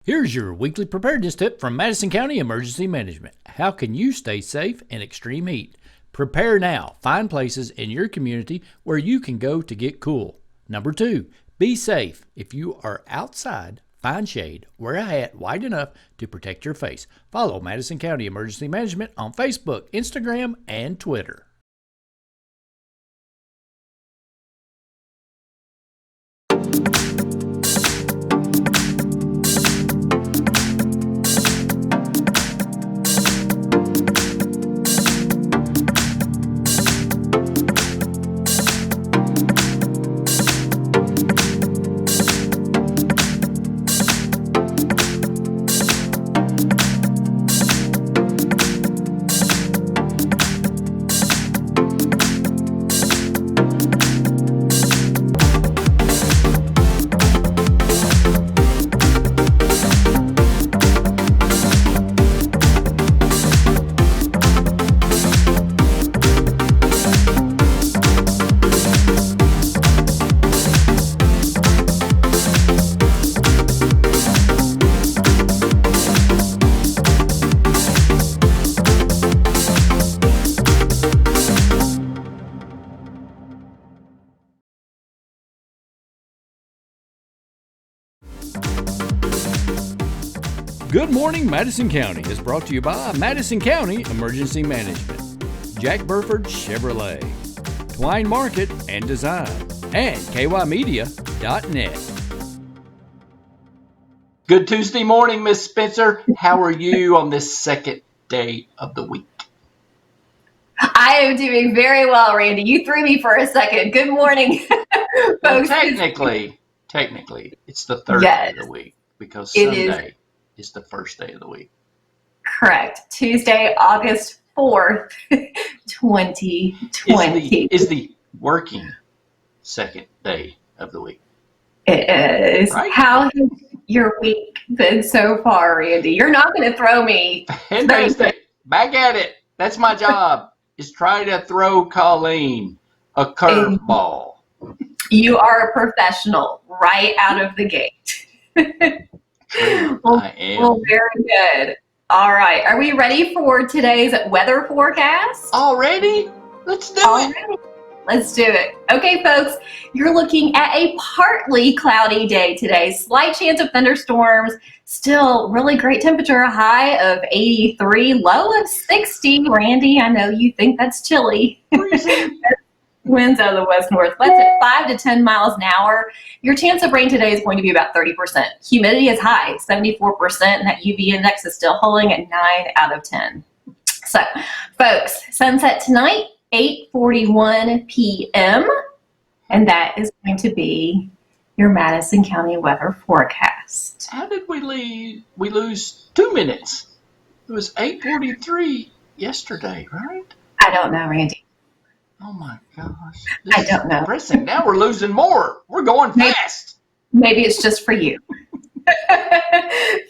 Here's your weekly preparedness tip from Madison County Emergency Management. How can you stay safe in extreme heat? Prepare now. Find places in your community where you can go to get cool. Number 2, be safe. If you are outside, find shade. Wear a hat wide enough to protect your face. Follow Madison County Emergency Management on Facebook, Instagram, and Twitter. Good Morning Madison County is brought to you by Madison County Emergency Management, Jack Burford Chevrolet, Twine Market and Design, and kymedia.net. Good Tuesday morning, Miss Spencer. How are you on this second day of the week? I am doing very well, Randy. You threw me for a second. Good morning, Well, folks. technically, it's the third day of the week because Sunday is the first day of the week. Correct. Tuesday, August 4th, 2020. Is the working second day of the week. It is. Right? How has your week been so far, Randy? You're not going to throw me. And back at it. That's my job, is try to throw Colleen a curveball. You are a professional right out of the gate. I am. Well, very good. All right. Are we ready for today's weather forecast? Already? Let's do it. Let's do it. Okay, folks, you're looking at a partly cloudy day today. Slight chance of thunderstorms. Still really great temperature, a high of 83, low of 60. Randy, I know you think that's chilly. Winds out of the west-northwest at 5 to 10 miles an hour. Your chance of rain today is going to be about 30%. Humidity is high, 74%, and that UV index is still holding at 9 out of 10. So, folks, sunset tonight, 8:41 p.m., and that is going to be your Madison County weather forecast. How did we lose 2 minutes? It was 8:43 yesterday, right? I don't know, Randy. Oh my gosh. I don't know. Depressing. Now we're losing more. We're going fast. Maybe it's just for you.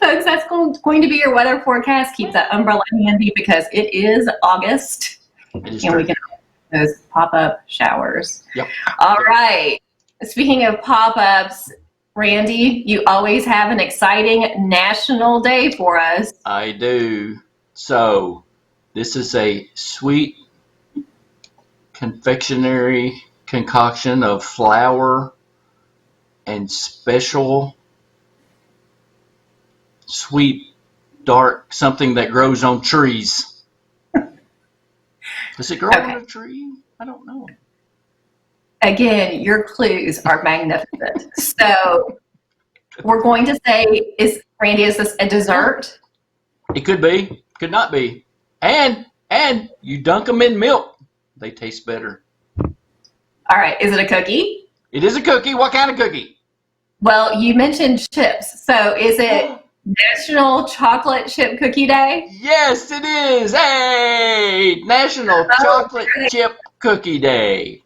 Folks, that's going to be your weather forecast. Keep that umbrella handy because it is August. It is and true. we can have those pop-up showers. Yep. All right. Speaking of pop-ups, Randy, you always have an exciting national day for us. I do. So this is a sweet confectionery concoction of flour and special sweet dark something that grows on trees. Does it grow on a tree? I don't know. Again, your clues are magnificent. So we're going to say, Randy, is this a dessert? It could be, could not be. And you dunk them in milk. They taste better. All right. Is it a cookie? It is a cookie. What kind of cookie? Well, you mentioned chips. So is it National Chocolate Chip Cookie Day? Yes, it is. Hey, National Chocolate Chip Cookie Day.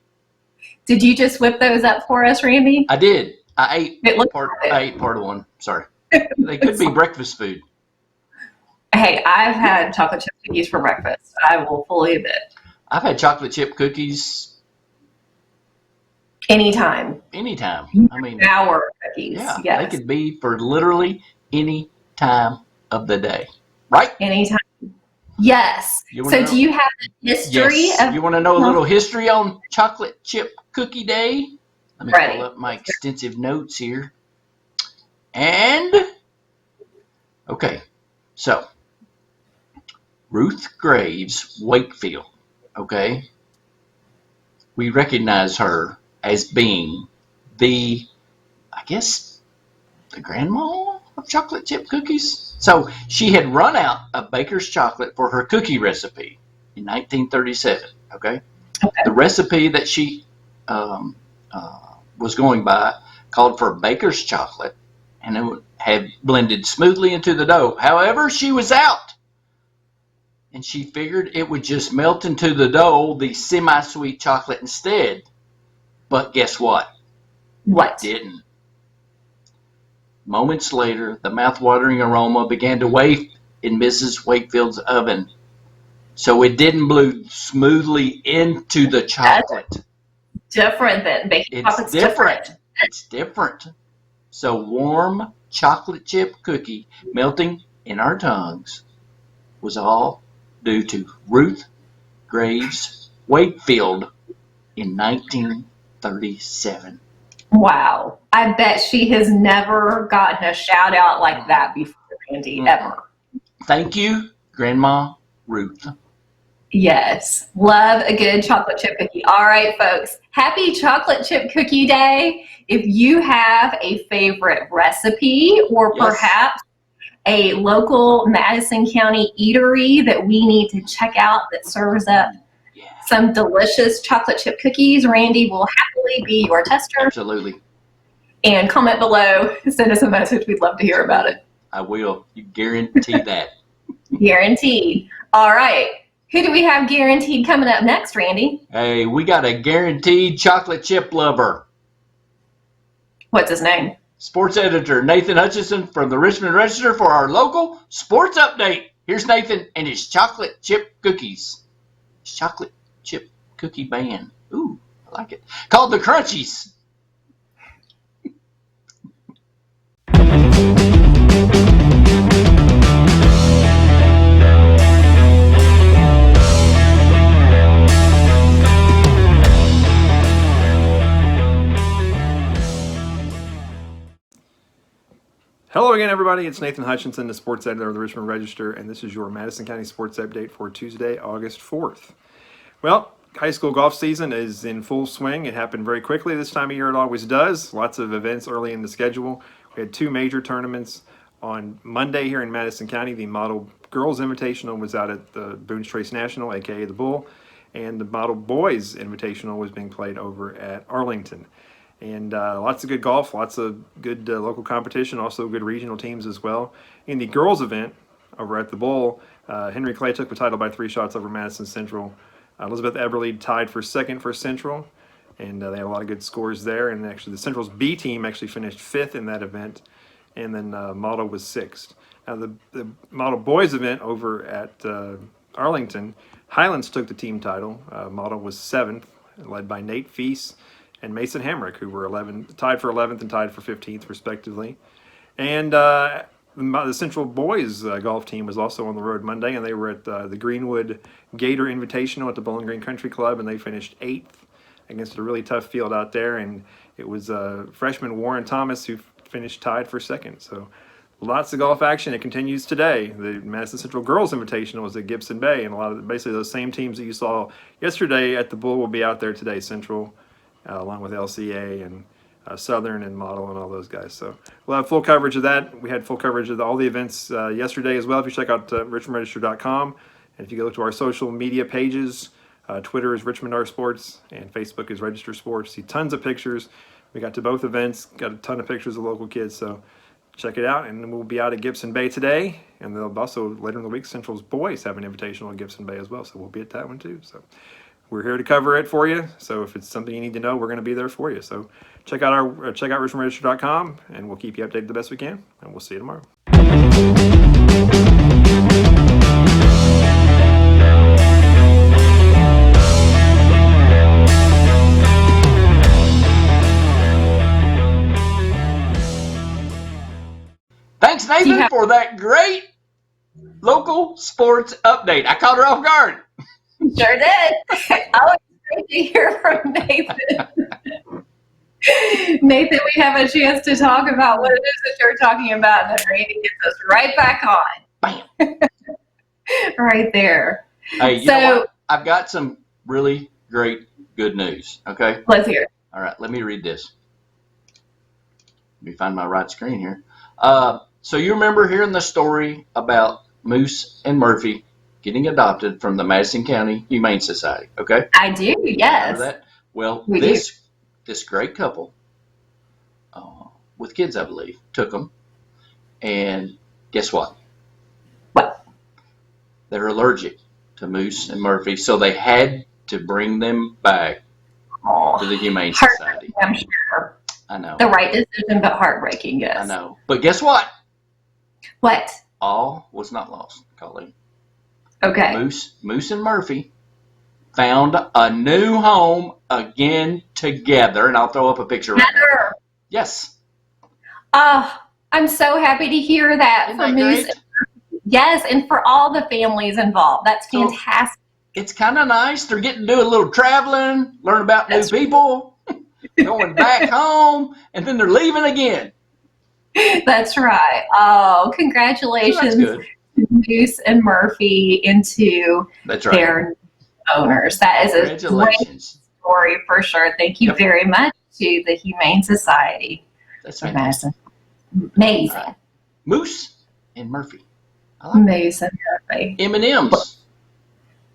Did you just whip those up for us, Randy? I did. I ate It part of one. Sorry. They could be breakfast food. Hey, I've had chocolate chip cookies for breakfast. I will fully admit. I've had chocolate chip cookies anytime. I mean, Hour cookies. yeah, yes. they could be for literally any time of the day. Right? Anytime. Yes. So do you have the history of... You want to know a little history on chocolate chip cookie day? Let me pull up my extensive notes here. And, okay, so Ruth Graves Wakefield, okay? We recognize her as being the grandma of chocolate chip cookies. So she had run out of baker's chocolate for her cookie recipe in 1937, okay? The recipe that she was going by called for baker's chocolate, and it had blended smoothly into the dough. However, she was out, and she figured it would just melt into the dough, the semi-sweet chocolate instead. But guess what? What? It didn't. Moments later, the mouth-watering aroma began to waft in Mrs. Wakefield's oven, so it didn't blow smoothly into the chocolate. That's different than baking chocolate's different. It's different. So warm chocolate chip cookie melting in our tongues was all due to Ruth Graves Wakefield in 1937. Wow. I bet she has never gotten a shout out like that before, Randy, ever. Thank you, Grandma Ruth. Yes. Love a good chocolate chip cookie. All right, folks. Happy Chocolate Chip Cookie Day. If you have a favorite recipe or perhaps a local Madison County eatery that we need to check out that serves up some delicious chocolate chip cookies, Randy will happily be your tester. Absolutely. And comment below. Send us a message. We'd love to hear about it. I will. You guarantee that. Guaranteed. All right. Who do we have guaranteed coming up next, Randy? Hey, we got a guaranteed chocolate chip lover. What's his name? Sports editor Nathan Hutchinson from the Richmond Register for our local sports update. Here's Nathan and his chocolate chip cookies. His chocolate chip cookie band. Ooh, I like it. Called the Crunchies. Hello again, everybody. It's Nathan Hutchinson, the sports editor of the Richmond Register, and this is your Madison County sports update for Tuesday, August 4th. Well, high school golf season is in full swing. It happened very quickly this time of year. It always does. Lots of events early in the schedule. We had two major tournaments on Monday here in Madison County. The Model Girls Invitational was out at the Boone's Trace National, aka the Bull, and the Model Boys Invitational was being played over at Arlington. And lots of good golf, lots of good local competition, also good regional teams as well. In the girls event over at the Bowl, Henry Clay took the title by 3 shots over Madison Central. Elizabeth Eberly tied for second for Central, and they had a lot of good scores there. And actually the Central's B team actually finished 5th in that event, and then Model was 6th. Now the Model Boys event over at Arlington, Highlands took the team title. Model was 7th, led by Nate Feast and Mason Hamrick, who were tied for 11th and tied for 15th, respectively. And the Central Boys golf team was also on the road Monday, and they were at the Greenwood Gator Invitational at the Bowling Green Country Club, and they finished 8th against a really tough field out there. And it was freshman Warren Thomas who finished tied for 2nd. So lots of golf action. It continues today. The Madison Central Girls Invitational was at Gibson Bay, and a lot of basically those same teams that you saw yesterday at the Bull will be out there today. Central, along with LCA and Southern and Model and all those guys. So we'll have full coverage of that. We had full coverage of all the events yesterday as well. If you check out richmondregister.com, and if you go to our social media pages, Twitter is Richmond R Sports and Facebook is Register Sports. See tons of pictures. We got to both events, got a ton of pictures of local kids. So check it out. And we'll be out at Gibson Bay today. And they'll also, later in the week, Central's boys have an invitational at Gibson Bay as well. So we'll be at that one too. So we're here to cover it for you. So if it's something you need to know, we're going to be there for you. So check out richmondregister.com, and we'll keep you updated the best we can. And we'll see you tomorrow. Thanks, Nathan. Nathan, for that great local sports update. I caught her off guard. Sure did. Always great to hear from Nathan. Nathan, we have a chance to talk about what it is that you're talking about, and then Randy gets us right back on. Bam. Right there. Hey, you know what? I've got some really great good news. Okay. Let's hear it. All right. Let me read this. Let me find my right screen here. So you remember hearing the story about Moose and Murphy getting adopted from the Madison County Humane Society, okay? I do, yes. Remember that? Well, We this great couple with kids, I believe, took them, and guess what? What? They're allergic to Moose and Murphy, so they had to bring them back to the Humane Society. I'm sure. I know. The right decision, but heartbreaking, yes. I know. But guess what? What? All was not lost, Colleen. Okay. Moose and Murphy found a new home again together, and I'll throw up a picture right now. Yes. I'm so happy to hear that. Isn't For that Moose. great? Yes, and for all the families involved. That's fantastic. It's kind of nice. They're getting to do a little traveling, learn about new people, going back home, and then they're leaving again. That's right. Oh, congratulations, So that's good. Moose and Murphy, into That's right. their owners. That is a great Congratulations. story for sure. Thank you Yep. very much to the Humane Society That's of fantastic. Madison. Amazing. All right. Moose and Murphy. I like Amazing, Murphy. M&M's.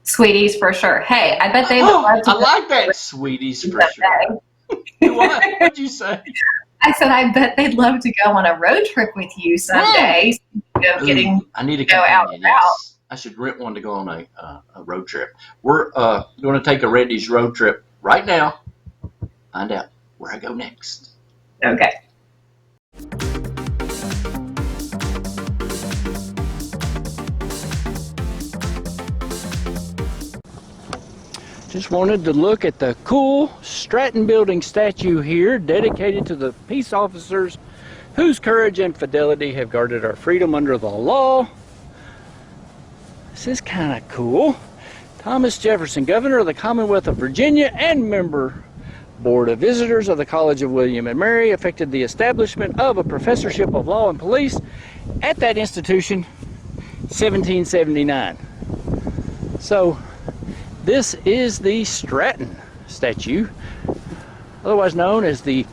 Sweeties for sure. Hey, I bet they would Oh, love to I like that. Sweeties for sure. someday. What? What'd you say? I said, I bet they'd love to go on a road trip with you someday. Speaking of getting Ooh, I need a go out companion. and out. Yes. I should rent one to go on a road trip. We're going to take a Randy's road trip right now. Find out where I go next. Okay. Just wanted to look at the cool Stratton Building statue here, dedicated to the peace officers whose courage and fidelity have guarded our freedom under the law. This is kind of cool. Thomas Jefferson, Governor of the Commonwealth of Virginia and member Board of Visitors of the College of William and Mary, effected the establishment of a professorship of law and police at that institution 1779. So this is the Stratton statue, otherwise known as the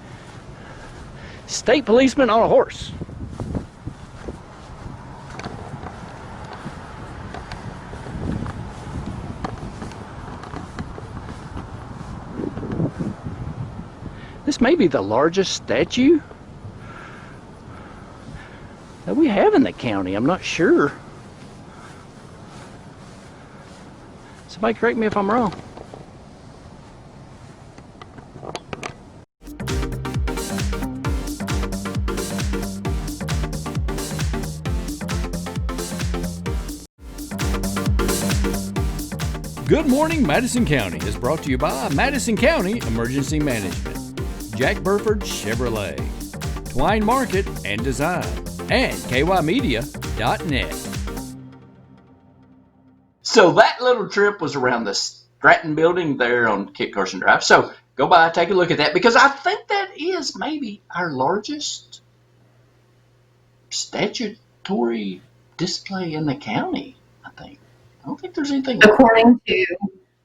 state policeman on a horse. This may be the largest statue that we have in the county. I'm not sure. Somebody correct me if I'm wrong. Good Morning Madison County is brought to you by Madison County Emergency Management, Jack Burford Chevrolet, Twine Market and Design, and kymedia.net. So that little trip was around the Stratton Building there on Kit Carson Drive. So go by, take a look at that, because I think that is maybe our largest statutory display in the county, I think. I don't think there's anything like According to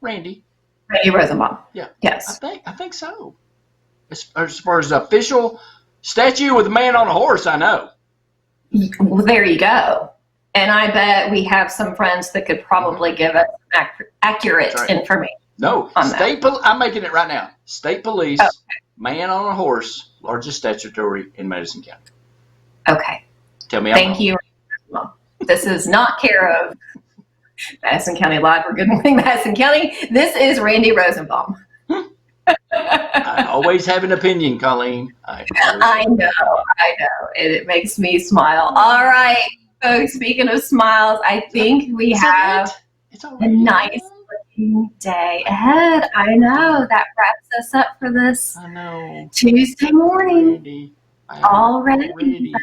Randy. Randy Rosenbaum. Yeah. Yes. I think so. As far as the official statue with a man on a horse, I know. Well, there you go. And I bet we have some friends that could probably give us accurate That's right. information. No, On that. I'm making it right now. State Police, Okay. man on a horse, largest statutory in Madison County. Okay. Tell me I'm Thank wrong. you. This is not care of Madison County Live or Good Morning Madison County. This is Randy Rosenbaum. I always have an opinion, Colleen. I know. And it makes me smile. All right, folks, speaking of smiles, I think we have It's a nice looking day ahead. I know. That wraps us up for this I know. Tuesday morning. Randy. Already.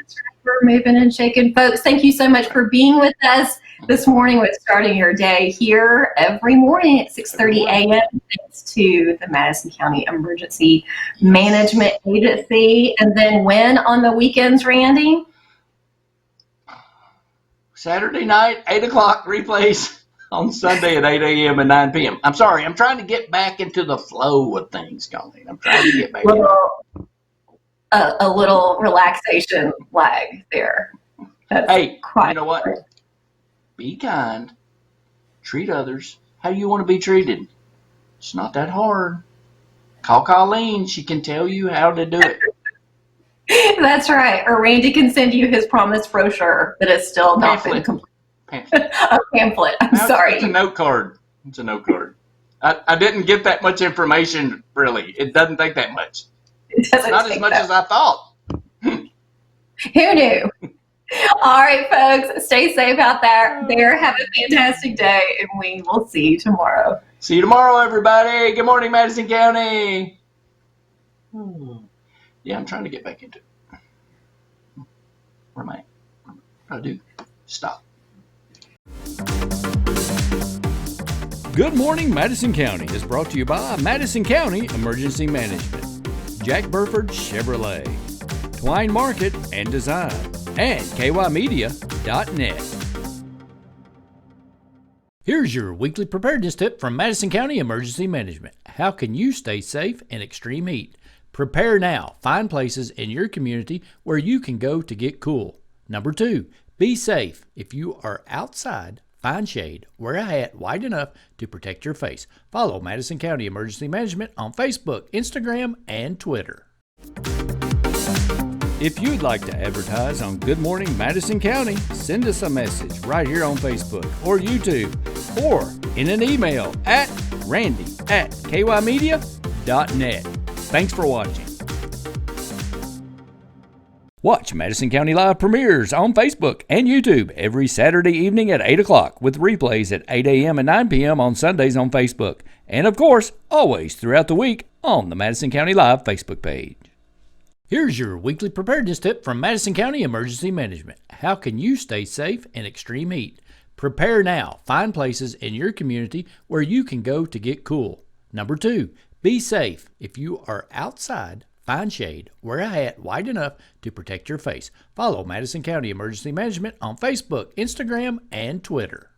We're moving and shaking. Folks, thank you so much for being with us this morning with starting your day here every morning at 6:30 a.m. Thanks to the Madison County Emergency Management Agency. And then when on the weekends, Randy? Saturday night, 8 o'clock, replays on Sunday at 8 a.m. and 9 p.m. I'm sorry, I'm trying to get back into the flow of things, Colleen. I'm trying to get back in. A little relaxation lag there. That's hey, you know what? Be kind. Treat others how you want to be treated. It's not that hard. Call Colleen. She can tell you how to do it. That's right. Or Randy can send you his promise brochure that is still not been complete. Pamphlet. A pamphlet. I'm sorry. It's a note card. It's a note card. I didn't get that much information, really. It doesn't take that much. It doesn't not as much as I thought. Who knew? All right, folks. Stay safe out there. Have a fantastic day, and we will see you tomorrow. See you tomorrow, everybody. Good morning, Madison County. Yeah, I'm trying to get back into it. Where am I? What do I do? Stop. Good Morning Madison County is brought to you by Madison County Emergency Management, Jack Burford Chevrolet, Twine Market and Design, and kymedia.net. Here's your weekly preparedness tip from Madison County Emergency Management. How can you stay safe in extreme heat? Prepare now. Find places in your community where you can go to get cool. Number 2, be safe. If you are outside, find shade. Wear a hat wide enough to protect your face. Follow Madison County Emergency Management on Facebook, Instagram, and Twitter. If you'd like to advertise on Good Morning Madison County, send us a message right here on Facebook or YouTube or in an email at randy@kymedia.net. Thanks for watching. Watch Madison County Live premieres on Facebook and YouTube every Saturday evening at 8 o'clock with replays at 8 a.m. and 9 p.m. on Sundays on Facebook. And of course, always throughout the week on the Madison County Live Facebook page. Here's your weekly preparedness tip from Madison County Emergency Management. How can you stay safe in extreme heat? Prepare now. Find places in your community where you can go to get cool. Number 2, be safe. If you are outside, find shade. Wear a hat wide enough to protect your face. Follow Madison County Emergency Management on Facebook, Instagram, and Twitter.